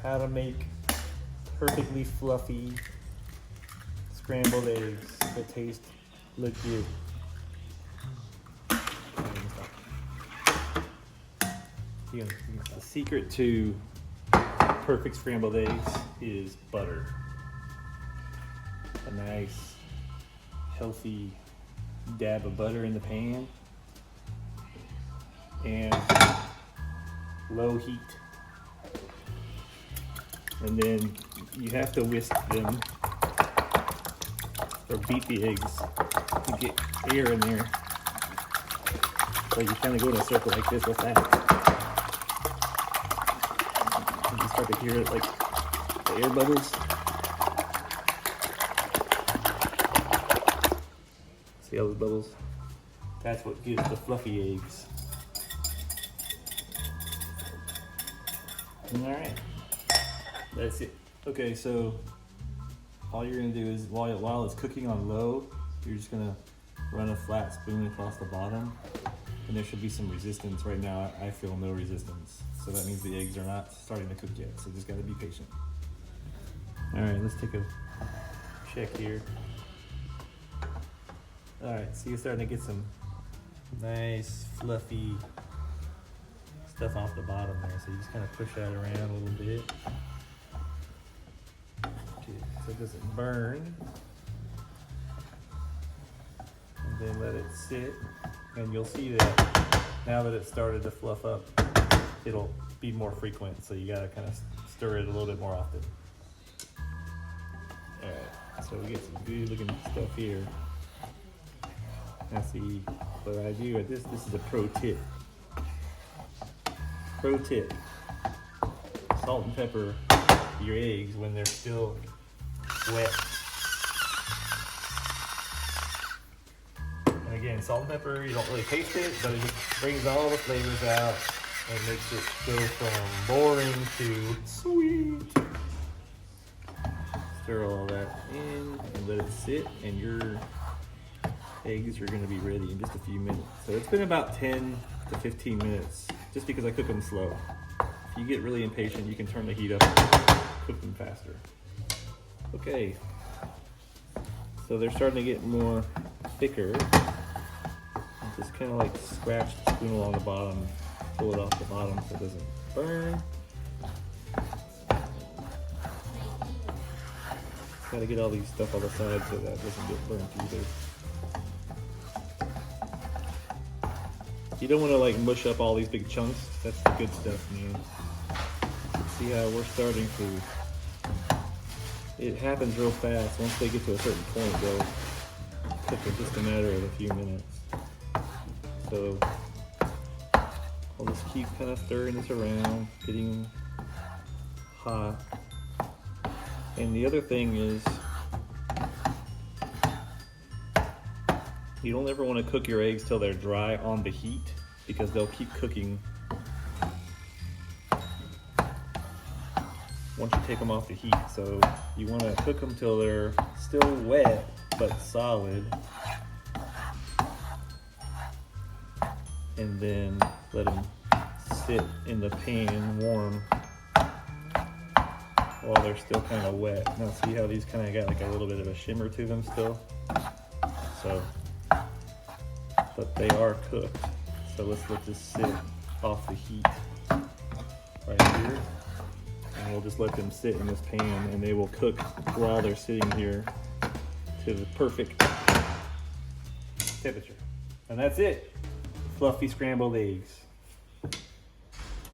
how to make perfectly fluffy scrambled eggs that taste legit. The secret to perfect scrambled eggs is butter. A nice, healthy dab of butter in the pan and low heat. And then you have to whisk them or beat the eggs to get air in there. So you kind of go in a circle like this with that. And you start to hear like the air bubbles. See all those bubbles? That's what gives the fluffy eggs. Alright, that's it. Okay, so all you're gonna do is while it's cooking on low, you're just gonna run a flat spoon across the bottom, and there should be some resistance. Right now I feel no resistance, so that means the eggs are not starting to cook yet, so just gotta be patient. Alright, let's take a check here. Alright, so you're starting to get some nice fluffy stuff off the bottom there, so you just kind of push that around a little bit so it doesn't burn, and then let it sit, and you'll see that now that it's started to fluff up, it'll be more frequent, so you gotta kind of stir it a little bit more often. Alright, so we get some good looking stuff here. Now see what I do at this is a pro tip. Pro tip, salt and pepper your eggs when they're still wet. And again, salt and pepper, you don't really taste it, but it just brings all the flavors out and makes it go from boring to sweet. Stir all that in and let it sit, and your eggs are going to be ready in just a few minutes. So it's been about 10 to 15 minutes, just because I cook them slow. If you get really impatient, you can turn the heat up and cook them faster. Okay, so they're starting to get more thicker. Just kind of like scratch the spoon along the bottom, pull it off the bottom so it doesn't burn. Got to get all these stuff on the side so that doesn't get burnt either. You don't want to like mush up all these big chunks. That's the good stuff, man. See how we're starting to. It happens real fast. Once they get to a certain point, they'll cook in just a matter of a few minutes. So I'll just keep kind of stirring this around, getting them hot. And the other thing is, you don't ever want to cook your eggs till they're dry on the heat, because they'll keep cooking once you take them off the heat. So you want to cook them till they're still wet but solid, and then let them sit in the pan warm while they're still kind of wet. Now see how these kind of got like a little bit of a shimmer to them still? So, but they are cooked. So let's let this sit off the heat right here. And we'll just let them sit in this pan, and they will cook while they're sitting here to the perfect temperature. And that's it. Fluffy scrambled eggs.